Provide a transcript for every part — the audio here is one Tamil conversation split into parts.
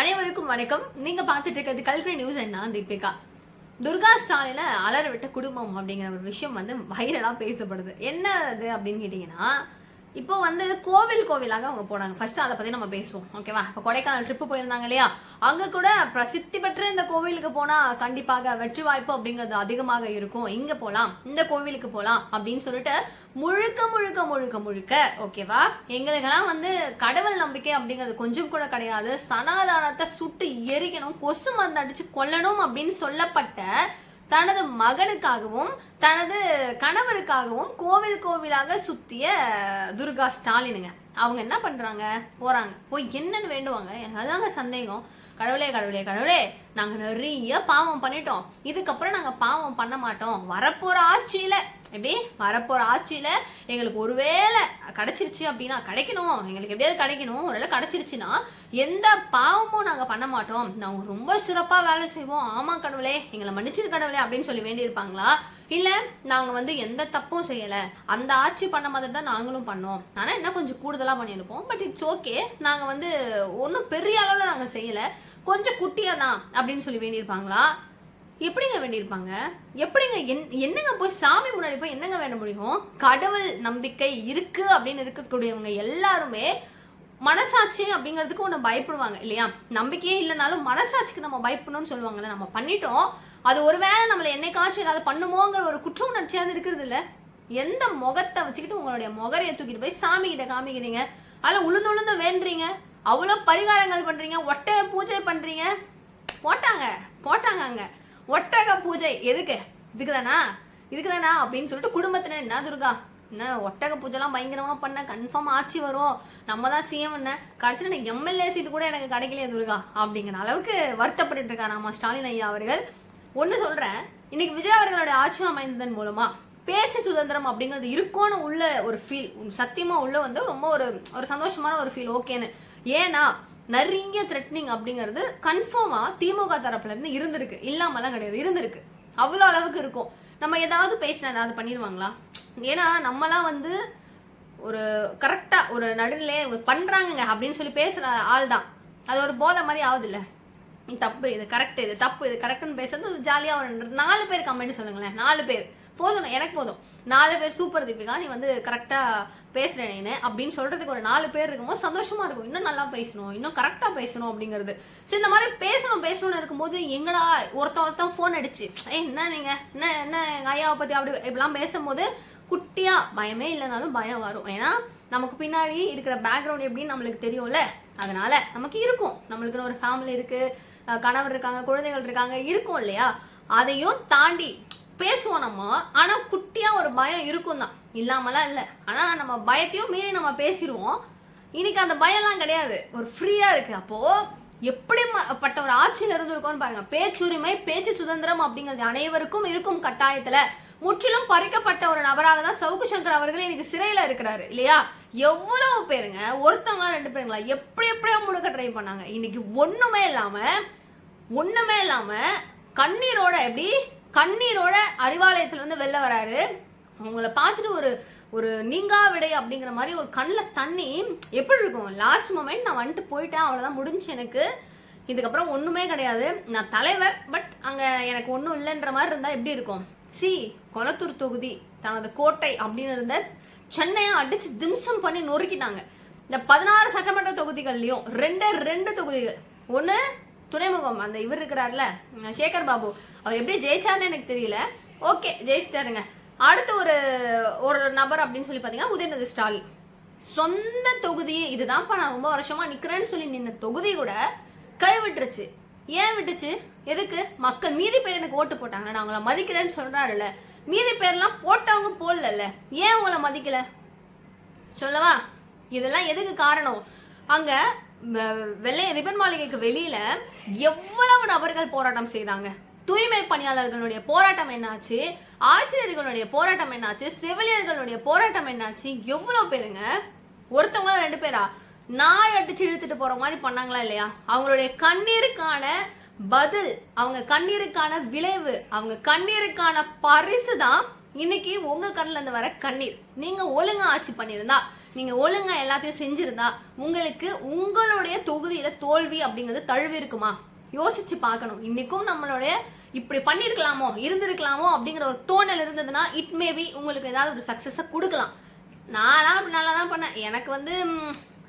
அனைவருக்கும் வணக்கம். நீங்க பார்த்துட்டு இருக்கிறது கல்வி நியூஸ். என்ன தீபிகா துர்கா ஸ்டாலினை அலற விட்ட குடும்பம் அப்படிங்கிற ஒரு விஷயம் வைரலா பேசப்படுது. என்ன அது அப்படின்னு கேட்டீங்கன்னா, இப்போ கோவிலாக அவங்க போனாங்க. ஃபர்ஸ்ட் அதை பத்தி நம்ம பேசுவோம், ஓகேவா? இப்போ கொடைக்கானல் ட்ரிப்பு போயிருந்தாங்க இல்லையா? அங்க கூட பிரசித்தி பெற்ற இந்த கோவிலுக்கு போனா கண்டிப்பாக வெற்றி வாய்ப்பு அப்படிங்கிறது அதிகமாக இருக்கும். இங்க போலாம், இந்த கோவிலுக்கு போலாம் அப்படின்னு சொல்லிட்டு முழுக்க முழுக்க முழுக்க முழுக்க ஓகேவா, எங்களுக்கெல்லாம் கடவுள் நம்பிக்கை அப்படிங்கிறது கொஞ்சம் கூட கிடையாது. சனாதானத்தை சுட்டு எரிக்கணும், கொசு மருந்து அடிச்சு கொல்லணும் அப்படின்னு சொல்லப்பட்ட தனது மகனுக்காகவும் தனது கணவருக்காகவும் கோவிலாக சுத்திய துர்கா ஸ்டாலினுங்க அவங்க என்ன பண்றாங்க, போறாங்க, போய் என்னன்னு வேண்டுவாங்க. எனக்கு அதாங்க சந்தேகம். கடவுளே கடவுளே கடவுளே, நாங்க நிறைய பாவம் பண்ணிட்டோம், இதுக்கப்புறம் நாங்க பாவம் பண்ண மாட்டோம். வரப்போற ஆட்சியில எங்களுக்கு ஒருவேளை கிடைச்சிருச்சு அப்படின்னா, கிடைக்கணும், எங்களுக்கு எப்படியாவது கிடைக்கணும், ஒருவேளை கிடைச்சிருச்சுன்னா எந்த பாவமும் நாங்க பண்ண மாட்டோம், நாங்க ரொம்ப சிறப்பா வேலை செய்வோம். ஆமா கடவுளே, எங்களை மன்னிச்சிரு கடவுளே அப்படின்னு சொல்லி வேண்டியிருப்பாங்களா? இல்ல நாங்க எந்த தப்பும் செய்யல, அந்த ஆட்சி பண்ண மாதிரி தான் நாங்களும் பண்ணோம், ஆனா என்ன கொஞ்சம் கூடுதலா பண்ணியிருப்போம், பட் இட்ஸ் ஓகே, நாங்க ஒன்றும் பெரிய அளவுல நாங்க செய்யல, கொஞ்சம் குட்டியா தான் அப்படின்னு சொல்லி வேண்டியிருப்பாங்களா? எப்படிங்க வேண்டியிருப்பாங்க? எப்படிங்க என்னங்க போய் சாமி முன்னாடி போய் என்னங்க வேண்ட முடியும்? கடவுள் நம்பிக்கை இருக்கு அப்படின்னு இருக்கக்கூடியவங்க எல்லாருமே மனசாட்சி அப்படிங்கிறதுக்கு ஒன்று பயப்படுவாங்க இல்லையா? நம்பிக்கையே இல்லைனாலும் மனசாட்சிக்கு நம்ம பயப்படணும்னு சொல்லுவாங்கல்ல. நம்ம பண்ணிட்டோம், அது ஒருவேளை நம்மளை என்னைக்காச்சும் ஏதாவது பண்ணுமோங்கிற ஒரு குற்ற உணர்ச்சியாவது இருக்கிறது இல்லை. எந்த முகத்தை வச்சுக்கிட்டு உங்களுடைய முகரையை தூக்கிட்டு போய் சாமி கிட்ட காமிக்கிறீங்க? அதில் உளுந்து வேண்டுறீங்க, அவ்வளோ பரிகாரங்கள் பண்றீங்க, ஒட்டக பூஜை பண்றீங்க. போட்டாங்க அங்க ஒட்டக பூஜை. இதுக்குதானா அப்படின்னு சொல்லிட்டு குடும்பத்தினர், என்ன துர்கா என்ன ஒட்டக பூஜைலாம் பயங்கரமா பண்ண, கன்ஃபார்ம் ஆட்சி வரும், நம்ம தான் சிஎம், என்ன கடைசியில் எனக்கு எம்எல்ஏ சீட்டு கூட எனக்கு கிடைக்கலையே துர்கா அப்படிங்கிற அளவுக்கு வருத்தப்பட்டு இருக்காரு நம்ம ஸ்டாலின் ஐயா அவர்கள். ஒன்று சொல்றேன், இன்னைக்கு விஜய் அவர்களுடைய ஆட்சி அமைந்ததன் மூலமா பேச்சு சுதந்திரம் அப்படிங்கிறது இருக்கும்னு உள்ள ஒரு ஃபீல், சத்தியமா உள்ள ரொம்ப ஒரு சந்தோஷமான ஒரு ஃபீல். ஓகேன்னு. ஏன்னா நிறைய த்ரெட்னிங் அப்படிங்கிறது கன்ஃபார்மா திமுக தரப்புல இருந்து இருந்திருக்கு, இல்லாமலாம் கிடையாது, இருந்திருக்கு. அவ்வளோ அளவுக்கு இருக்கும். நம்ம ஏதாவது பேசினா ஏதாவது பண்ணிடுவாங்களா? ஏன்னா நம்மலாம் ஒரு கரெக்டா ஒரு நடுநிலை பண்றாங்க அப்படின்னு சொல்லி பேசுற ஆள் தான். அது ஒரு போதை மாதிரி ஆகுது இல்ல, இது தப்பு, இது கரெக்ட், இது தப்பு, இது கரெக்ட்னு பேசுறது ஜாலியா ஒரு 4 பேர் கமெண்ட் சொல்லுங்களேன். 4 பேர் போதும், எனக்கு போதும். 4 பேர் சூப்பர் தீபிகா, நீ கரெக்டா பேசுறேன்னு அப்படின்னு சொல்றதுக்கு ஒரு 4 பேர் இருக்கும்போது சந்தோஷமா இருக்கும். இன்னும் நல்லா பேசணும், இன்னும் கரெக்டா பேசணும் அப்படிங்கிறது. ஸோ இந்த மாதிரி பேசணும்னு இருக்கும்போது எங்கடா ஒருத்தன் ஃபோன் அடிச்சு, என்ன நீங்க என்ன எங்க ஐயாவை பத்தி அப்படி இப்படிலாம் பேசும்போது குட்டியா பயமே இல்லைனாலும் பயம் வரும். ஏன்னா நமக்கு பின்னாடி இருக்கிற பேக்ரவுண்ட் எப்படின்னு நம்மளுக்கு தெரியும்ல. அதனால நமக்கு இருக்கும், நம்மளுக்குன்னு ஒரு ஃபேமிலி இருக்கு, கணவர் இருக்காங்க, குழந்தைகள் இருக்காங்க, இருக்கும் இல்லையா? அதையும் தாண்டி பேசுவோம் நம்ம. ஆனா குட்டியா ஒரு பயம் இருக்கும் தான், இல்லாமலாம் இல்லை. ஆனா நம்ம பயத்தையும் மீறி நம்ம பேசிடுவோம். இன்னைக்கு அந்த பயம்லாம் கிடையாது, ஒரு ஃப்ரீயா இருக்கு. அப்போ எப்படிப்பட்ட ஒரு ஆட்சியில் இருந்திருக்கோம்னு பாருங்க. பேச்சுரிமை, பேச்சு சுதந்திரம் அப்படிங்கிறது அனைவருக்கும் இருக்கும் கட்டாயத்துல முற்றிலும் பறிக்கப்பட்ட ஒரு நபராக தான் சவுக்கு சங்கர் அவர்கள் இன்னைக்கு சிறையில இருக்கிறாரு இல்லையா? எவ்வளவு பேருங்க, ஒருத்தவங்களா 2 பேருங்களா, எப்படியோ முழுக்க ட்ரை பண்ணாங்க. இன்னைக்கு ஒண்ணுமே இல்லாம கண்ணீரோட அறிவாலயத்துல வெளில வராரு. அவங்கள பார்த்துட்டு ஒரு நீங்கா விடை அப்படிங்கிற மாதிரி ஒரு கண்ணில் தண்ணி எப்படி இருக்கும்? லாஸ்ட் மொமெண்ட் நான் போயிட்டேன், அவ்வளோதான், முடிஞ்சு, எனக்கு இதுக்கப்புறம் ஒன்றுமே கிடையாது, நான் தலைவர், பட் அங்கே எனக்கு ஒன்றும் இல்லைன்ற மாதிரி இருந்தால் எப்படி இருக்கும்? கொளத்தூர் தொகுதி தனது கோட்டை அப்படின்னு இருந்த சென்னையை அடிச்சு திம்சம் பண்ணி நொறுக்கிட்டாங்க. இந்த 16 சட்டமன்ற தொகுதிகள்லையும் 2 தொகுதிகள், ஒன்று துறைமுகம், அந்த இவர் இருக்கிறார்ல சேகர் பாபு, அவர் எப்படி ஜெயிச்சாருன்னு எனக்கு தெரியல. ஓகே, ஜெயிச்சிட்டாருங்க. அடுத்து ஒரு நபர் அப்படின்னு சொல்லி பார்த்தீங்கன்னா உதயநிதி ஸ்டாலின், சொந்த தொகுதி இதுதான்ப்பா நான் ரொம்ப வருஷமா நிக்கிறேன்னு சொல்லி நின்ன தொகுதி கூட கைவிட்டுருச்சு. ஏன் விட்டுச்சு? எதுக்கு? மக்கள் மீதி பேர் எனக்கு ஓட்டு போட்டாங்க, நான் அவங்கள மதிக்கிறேன்னு சொல்றாருல்ல. மீதி பேர்லாம் போட்டவங்க போடல, ஏன் உங்களை மதிக்கல சொல்லவா? இதெல்லாம் எதுக்கு காரணம்? அங்க வெள்ளை ரிபன் மாளிகைக்கு வெளியில எவ்வளவு நபர்கள் போராட்டம் செய்தாங்க. தூய்மை பணியாளர்களுடைய போராட்டம் என்னாச்சு, ஆசிரியர்களுடைய போராட்டம் என்னாச்சு, செவிலியர்களுடைய போராட்டம் என்னாச்சு? எவ்வளவு பேருங்க, ஒருத்தவங்களா 2 பேரா? நாய் அடிச்சு இழுத்துட்டு போற மாதிரி பண்ணாங்களா இல்லையா? அவங்களுடைய கண்ணீருக்கான பதில், அவங்க கண்ணீருக்கான விளைவு, அவங்க கண்ணீருக்கான பரிசு தான் இன்னைக்கு உங்க கண்ணுல இருந்து வர கண்ணீர். நீங்க ஒழுங்கா ஆட்சி பண்ணியிருந்தா, நீங்க ஒழுங்கா எல்லாத்தையும் செஞ்சிருந்தா உங்களுக்கு உங்களுடைய தொகுதியில தோல்வி அப்படிங்கிறது தழுவி இருக்குமா? யோசிச்சு பார்க்கணும். இன்னைக்கும் நம்மளுடைய இப்படி பண்ணிருக்கலாமோ இருந்திருக்கலாமோ அப்படிங்கிற ஒரு தோணல் இருந்ததுன்னா இட் மேபி உங்களுக்கு ஏதாவது ஒரு சக்சஸை கொடுக்கலாம். நான்லாம் அப்படி நல்லா தான் பண்ணேன். எனக்கு வந்து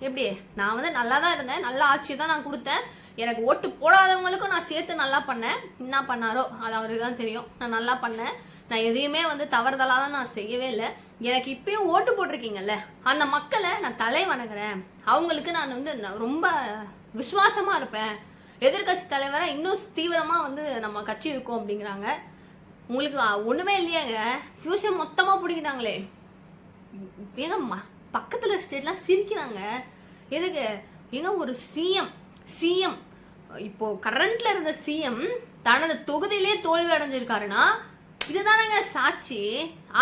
எப்படி நான் வந்து நல்லா தான் இருந்தேன், நல்ல ஆட்சி தான் நான் கொடுத்தேன். எனக்கு ஓட்டு போடாதவங்களுக்கும் நான் சேர்த்து நல்லா பண்ணேன். என்ன பண்ணாரோ அது அவருக்கு தான் தெரியும். நான் நல்லா பண்ணேன். நான் எதையுமே வந்து தவறுதலாக நான் செய்யவே இல்லை. எனக்கு இப்பயும் ஓட்டு போட்டிருக்கீங்கல்ல, அந்த மக்களை நான் தலை வணங்குறேன். அவங்களுக்கு நான் வந்து ரொம்ப விசுவாசமாக இருப்பேன். எதிர்கட்சி தலைவராக இன்னும் தீவிரமாக வந்து நம்ம கட்சி இருக்கும் அப்படிங்கிறாங்க. உங்களுக்கு ஒன்றுமே இல்லையாங்க, ஃபியூச்சர் மொத்தமாக பிடிக்கிறாங்களே. ஏன்னா பக்கத்துல ஸ்டேட்லாம் சிரிக்கிறாங்க. எதுக்கு? ஏங்க ஒரு சிஎம் இப்போ கரண்ட்ல இருந்த சிஎம் தனது தொகுதியிலே தோல்வி அடைஞ்சிருக்காருன்னா இதுதானங்க சாட்சி.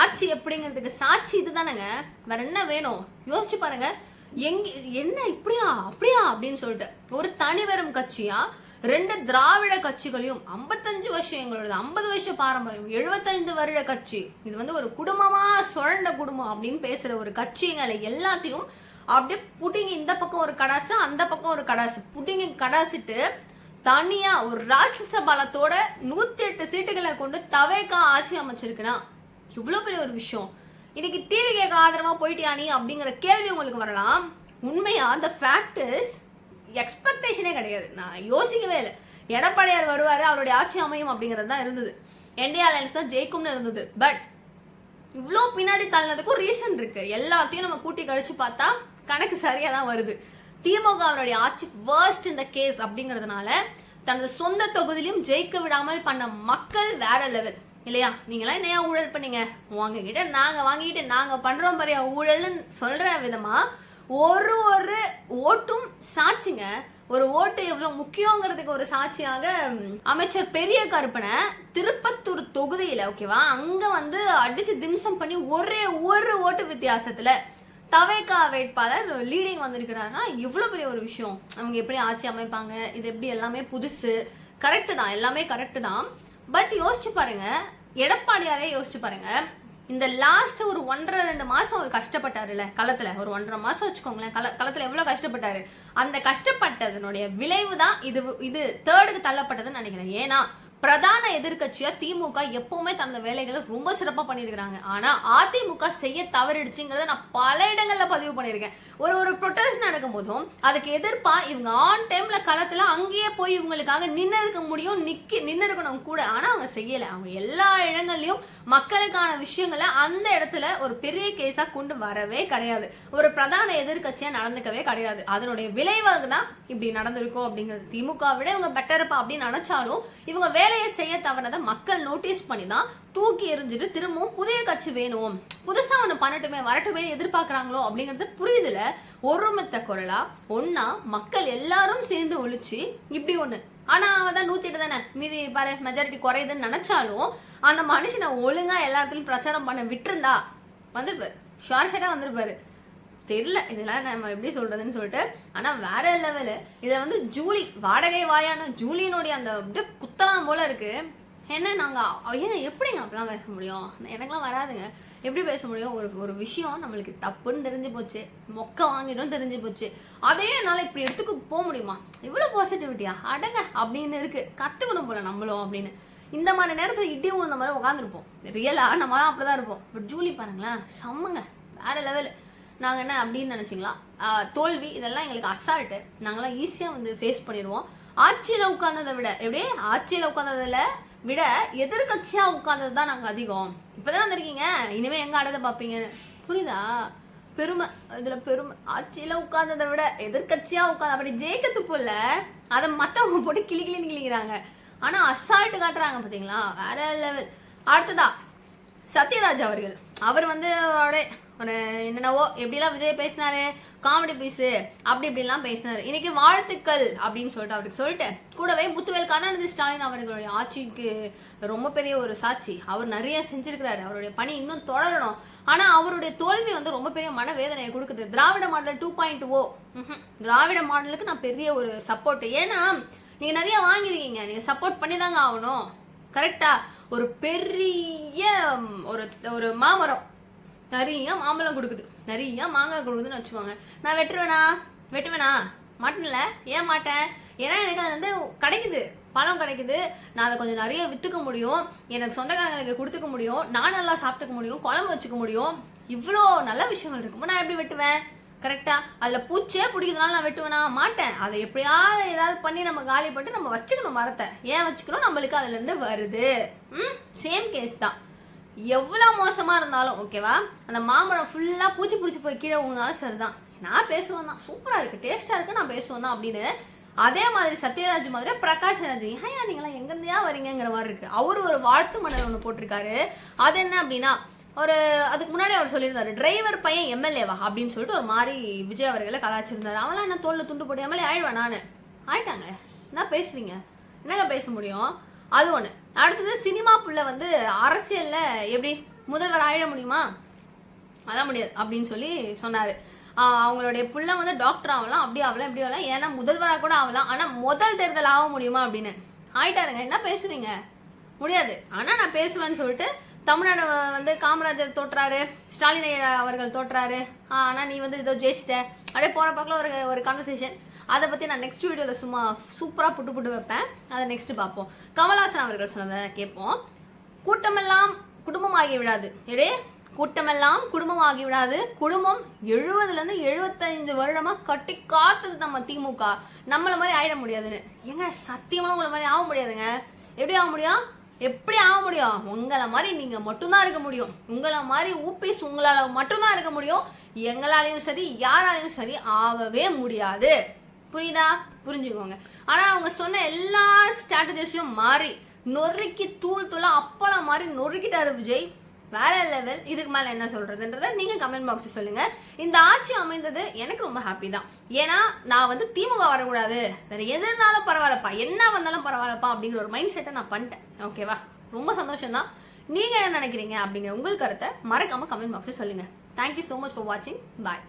ஆட்சி எப்படிங்கிறதுக்கு சாட்சி இதுதானங்க. வேற என்ன வேணும்? யோசிச்சு பாருங்க. என்ன இப்படியா அப்படியா அப்படின்னு சொல்லிட்டு ஒரு தனிவரும் கட்சியா 2 திராவிட கட்சிகளையும் 55 வருஷம் எங்களோட 50 வருஷ பாரம்பரியம் 75 வருட கட்சி, இது வந்து ஒரு குடும்பமா சுழண்ட குடும்பம் அப்படின்னு பேசுற ஒரு கட்சிங்களை எல்லாத்தையும் அப்படியே புட்டிங்க இந்த பக்கம் ஒரு கடாசு அந்த பக்கம் ஒரு கடாசு புட்டிங்க கடாசிட்டு தனியா ஒரு ராட்சச பலத்தோட 108 சீட்டுகளை கொண்டு தவேகா ஆட்சி அமைச்சிருக்குன்னா இவ்வளவு பெரிய ஒரு விஷயம். இன்னைக்கு டிவி கேட்க ஆதரவா போயிட்டியா நீ அப்படிங்கிற கேள்வி உங்களுக்கு வரலாம். உண்மையா அந்த ஃபேக்ட் இஸ் எக்ஸ்பெக்டேஷனே கிடையாது. நான் யோசிக்கவே இல்லை. எடப்பாடியார் வருவாரு, அவருடைய ஆட்சி அமையும் அப்படிங்கிறது தான் இருந்தது. என்டிஏ அலையன்ஸ் தான் ஜெயிக்கும்னு இருந்தது. பட் இவ்வளோ பின்னாடி தள்ளினதுக்கும் ரீசன் இருக்கு. எல்லாத்தையும் நம்ம கூட்டி கழிச்சு பார்த்தா கணக்கு சரியா தான் வருது. திமுக அவருடைய ஆட்சி வேர்ஸ்ட் இந்த கேஸ் அப்படிங்கிறதுனால தனது சொந்த தொகுதியிலும் ஜெயிக்க விடாமல் பண்ண மக்கள் வேற லெவல் இல்லையா? நீங்களாம் என்னையா ஊழல் பண்ணீங்க, உங்ககிட்ட நாங்க வாங்கிட்டு நாங்க பண்றோம் பாரியா ஊழல்னு சொல்ற விதமா ஒரு ஓட்டும் சாட்சிங்க. ஒரு ஓட்டு எவ்வளவு முக்கியங்கிறதுக்கு ஒரு சாட்சியாக அமைச்சர் பெரிய கருப்பனை திருப்பத்தூர் தொகுதியில ஓகேவா அங்க வந்து அடிச்சு திம்சம் பண்ணி ஒரு ஓட்டு வித்தியாசத்துல தவேகா வேட்பாளர் லீடிங் வந்திருக்கிறாருன்னா இவ்வளவு பெரிய ஒரு விஷயம். அவங்க எப்படி ஆட்சி அமைப்பாங்க, இது எப்படி எல்லாமே புதுசு. கரெக்டு தான், எல்லாமே கரெக்டு தான். பட் யோசிச்சு பாருங்க, எடப்பாடியாரே யோசிச்சு பாருங்க. இந்த லாஸ்ட் ஒரு 1.5-2 மாசம் அவர் கஷ்டப்பட்டாருல்ல களத்துல, ஒரு 1.5 மாசம் வச்சுக்கோங்களேன். களத்துல எவ்வளவு கஷ்டப்பட்டாரு. அந்த கஷ்டப்பட்டதனுடைய விளைவு தான் இது தேர்டுக்கு தள்ளப்பட்டதுன்னு நினைக்கிறேன். ஏன்னா பிரதான எதிர்கட்சியா திமுக எப்பவுமே தனது வேலைகளை ரொம்ப சிறப்பா பண்ணிருக்காங்க. ஆனா அதிமுக செய்ய தவறிடுச்சுங்கிறத நான் பல இடங்கள்ல பதிவு பண்ணிருக்கேன். ஒரு ப்ரொட்டஸ்ட் நடக்கும் போதும் அதுக்கு எதிர்ப்பா இவங்க ஆன் டைம்ல களத்துல அங்கேயே போய் இவங்களுக்காக நின்று இருக்க முடியும், நின்று இருக்கணும் கூட. ஆனா அவங்க செய்யல. அவங்க எல்லா இடங்கள்லயும் மக்களுக்கான விஷயங்களை அந்த இடத்துல ஒரு பெரிய கேஸா கொண்டு வரவே கிடையாது. ஒரு பிரதான எதிர்கட்சியா நடந்துக்கவே கிடையாது. அதனுடைய விளைவாக தான் இப்படி நடந்திருக்கும் அப்படிங்கிறது. திமுக விட இவங்க பெட்டர்ப்பா அப்படின்னு நினைச்சாலும் இவங்க வேலையை செய்ய தவறதை மக்கள் நோட்டீஸ் பண்ணி தான் தூக்கி எறிஞ்சிட்டு திரும்பவும் புதிய கட்சி வேணும், புதுசா ஒண்ணு பண்ணட்டுமே வரட்டுமே எதிர்பார்க்கறாங்களோ அப்படிங்கறது புரியுதுல. ஒருமித்த குரலா ஒன்னா மக்கள் எல்லாரும் சேர்ந்து ஒழிச்சு இப்படி ஒண்ணு. ஆனா அவதான் 108 தானே, மீதி பாரு மெஜாரிட்டி குறையுதுன்னு நினைச்சாலும் அந்த மனுஷனை ஒழுங்கா எல்லா இடத்துலயும் பிரச்சாரம் பண்ண விட்டுருந்தா வந்திருப்பாரு, ஷார்ஷா வந்திருப்பாரு. தெரியல இதெல்லாம் நம்ம எப்படி சொல்றதுன்னு சொல்லிட்டு. ஆனா வேற லெவலு. இதை வந்து ஜூலி வாடகை வாயான ஜூலியனுடைய அந்த குத்தலாம் போல இருக்கு. என்ன நாங்க ஏன் எப்படிங்க அப்படிலாம் பேச முடியும்? எனக்குலாம் வராதுங்க. எப்படி பேச முடியும்? ஒரு விஷயம் நம்மளுக்கு தப்புன்னு தெரிஞ்சு போச்சு, மொக்க வாங்கிடும் தெரிஞ்சு போச்சு, அதையே என்னால இப்படி எடுத்துக்கு போக முடியுமா? இவ்வளவு பாசிட்டிவிட்டியா அடங்க அப்படின்னு இருக்கு. கத்துக்கணும் போல நம்மளும் அப்படின்னு. இந்த மாதிரி நேரத்துல இடி உழுந்த மாதிரி உட்காந்துருப்போம். ரியலா நம்மளாம் அப்படிதான் இருப்போம். பட் ஜூலி பாருங்களேன், செம்மங்க, வேற லெவலு. நாங்கள் என்ன அப்படின்னு நினச்சிங்களா? தோல்வி இதெல்லாம் எங்களுக்கு அசால்ட்டு. நாங்களாம் ஈஸியாக வந்து ஃபேஸ் பண்ணிடுவோம். ஆட்சியில் உட்கார்ந்ததை விட எப்படி ஆட்சியில் உட்கார்ந்ததில் விட எதிர்கட்சியாக உட்கார்ந்தது தான் நாங்கள் அதிகம். இப்போதான் வந்திருக்கீங்க, இனிமேல் எங்கே அடதை பார்ப்பீங்கன்னு புரியுதா? பெருமை இதில் பெருமை. ஆட்சியில் உட்கார்ந்ததை விட எதிர்கட்சியாக உட்காந்து அப்படி ஜெயிக்கிறது போல அதை மற்றவங்க போட்டு கிளின்னு கிளிக்கிறாங்க. ஆனால் அசால்ட்டு காட்டுறாங்க பார்த்தீங்களா? வேற லெவல். அடுத்ததா சத்யராஜ் அவர்கள். அவர் வந்து ஒரு என்னென்னவோ எப்படிலாம் விஜய் பேசினாரு, காமெடி பீஸு அப்படி இப்படிலாம் பேசினாரு. இன்னைக்கு வாழ்த்துக்கள் அப்படின்னு சொல்லிட்டு அவருக்கு சொல்லிட்டு கூடவே முத்துவேல் கருணாநிதி ஸ்டாலின் அவர்களுடைய ஆட்சிக்கு ரொம்ப பெரிய ஒரு சாட்சி. அவர் நிறைய செஞ்சிருக்கிறாரு, அவருடைய பணி இன்னும் தொடரணும். ஆனா அவருடைய தோல்வி வந்து ரொம்ப பெரிய மனவேதனையை கொடுக்குது. திராவிட மாடல் 2.0 திராவிட மாடலுக்கு நான் பெரிய ஒரு சப்போர்ட். ஏன்னா நீங்க நிறைய வாங்கிருக்கீங்க, நீங்க சப்போர்ட் பண்ணி தாங்க ஆகணும். கரெக்டா? ஒரு பெரிய ஒரு மாமரம் நிறைய மாம்பழம் கொடுக்குது. நிறைய மாங்காய் கொடுக்குதுன்னு வச்சுக்கோங்க, நான் வெட்டுவேனா மாட்டேன்ல. ஏன் மாட்டேன்? ஏன்னா எனக்கு அது வந்து கிடைக்குது, பழம் கிடைக்குது, நான் அதை கொஞ்சம் நிறைய விற்றுக்க முடியும், எனக்கு சொந்தக்காரங்களுக்கு கொடுத்துக்க முடியும், நான் நல்லா சாப்பிட்டுக்க முடியும், குழம்பு வச்சுக்க முடியும், இவ்வளோ நல்ல விஷயங்கள் இருக்கும்போது நான் எப்படி வெட்டுவேன்? கரெக்டா? அதில் பூச்சே பிடிக்கிறதுனால நான் வெட்டுவேனா? மாட்டேன். அதை எப்படியாவது ஏதாவது பண்ணி நம்ம காலி பண்ணிட்டு நம்ம வச்சுக்கணும் மரத்தை. ஏன் வச்சுக்கணும்? நம்மளுக்கு அதுலேருந்து வருது. சேம் கேஸ் தான். எவ்வளோ மோசமாக இருந்தாலும் ஓகேவா, அந்த மாம்பழம் ஃபுல்லாக பூச்சி பிடிச்சி போய் கீழே விழுந்தாலும் சரிதான், நான் பேசுவேன் தான், சூப்பராக இருக்குது, டேஸ்ட்டாக இருக்குது, நான் பேசுவேன் தான் அப்படின்னு. அதே மாதிரி சத்யராஜ் மாதிரியே பிரகாஷ் ராஜ், ஐயா நீங்களாம் எங்கேருந்தையா வரீங்கிற மாதிரி இருக்குது. அவர் ஒரு வாழ்த்து மடல் ஒன்று போட்டிருக்காரு. அது என்ன அப்படின்னா, அதுக்கு முன்னாடி அவர் சொல்லியிருந்தாரு, டிரைவர் பையன் எம்எல்ஏவா அப்படின்னு சொல்லிட்டு ஒரு மாதிரி விஜய் அவர்களை கலாச்சிருந்தாரு. அவெல்லாம் என்ன தோல்ல துண்டு போட்டு எம்எல்ஏ ஆயிடுவேன் நான். ஆயிட்டாங்க, என்ன பேசுறீங்க, என்னங்க பேச முடியும்? அது ஒன்று. அடுத்தது சினிமா புள்ள வந்து அரசியலில் எப்படி முதல்வர் ஆயிட முடியுமா? அதான் முடியாது அப்படின்னு சொல்லி சொன்னார். அவங்களுடைய புள்ள வந்து டாக்டர் ஆகலாம், அப்படி ஆகலாம், இப்படி ஆகலாம், ஏன்னா முதல்வராக கூட ஆகலாம், ஆனால் முதல் தேர்தல் ஆக முடியுமா அப்படின்னு. ஆயிட்டாருங்க, என்ன பேசுவீங்க? முடியாது. ஆனால் நான் பேசுவேன்னு சொல்லிட்டு தமிழ்நாடு வந்து காமராஜர் தோற்றாரு, ஸ்டாலின் அவர்கள் தோற்றாரு, ஆனால் நீ வந்து இதோ ஜெயிச்சிட்ட அப்படியே போகிற பக்கத்தில் ஒரு கான்வர்சேஷன். அதை பற்றி நான் நெக்ஸ்ட் வீடியோவில் சும்மா சூப்பராக புட்டு வைப்பேன், அதை நெக்ஸ்ட் பார்ப்போம். கமல்ஹாசன் அவர்கள் சொன்னதை கேட்போம். கூட்டமெல்லாம் குடும்பமாகி விடாது, கூட்டமெல்லாம் குடும்பமாகி விடாது, குடும்பம் 70லேருந்து 75 வருடமாக கட்டி காத்தது நம்ம திமுக, நம்மள மாதிரி ஆயிட முடியாதுன்னு. ஏங்க சத்தியமாக உங்களை மாதிரி ஆக முடியாதுங்க. எப்படி ஆக முடியும்? உங்களை மாதிரி நீங்கள் மட்டும்தான் இருக்க முடியும். உங்களை மாதிரி ஊபிஸ் உங்களால் மட்டும்தான் இருக்க முடியும். எங்களாலையும் சரி யாராலையும் சரி ஆகவே முடியாது. புரியுதா? புரிஞ்சுக்கோங்க. ஆனால் அவங்க சொன்ன எல்லா ஸ்ட்ராட்டஜிஸையும் மாறி நொறுக்கி தூளா அப்பளம் மாதிரி நொறுக்கிட்டாரு விஜய். வேற லெவல். இதுக்கு மேலே என்ன சொல்றதுன்றத நீங்க கமெண்ட் பாக்ஸ் சொல்லுங்க. இந்த ஆட்சி அமைந்தது எனக்கு ரொம்ப ஹாப்பி தான். ஏன்னா நான் வந்து திமுக வரக்கூடாது, வேற எது இருந்தாலும் பரவாயில்லப்பா, என்ன வந்தாலும் பரவாயில்லப்பா அப்படிங்கிற ஒரு மைண்ட் செட்டை நான் பண்ணிட்டேன். ஓகேவா? ரொம்ப சந்தோஷம் தான். நீங்க என்ன நினைக்கிறீங்க அப்படிங்கிற உங்கள் கருத்தை மறக்காம கமெண்ட் பாக்ஸ் சொல்லுங்க. தேங்க்யூ ஸோ மச் ஃபார் வாட்சிங். பாய்.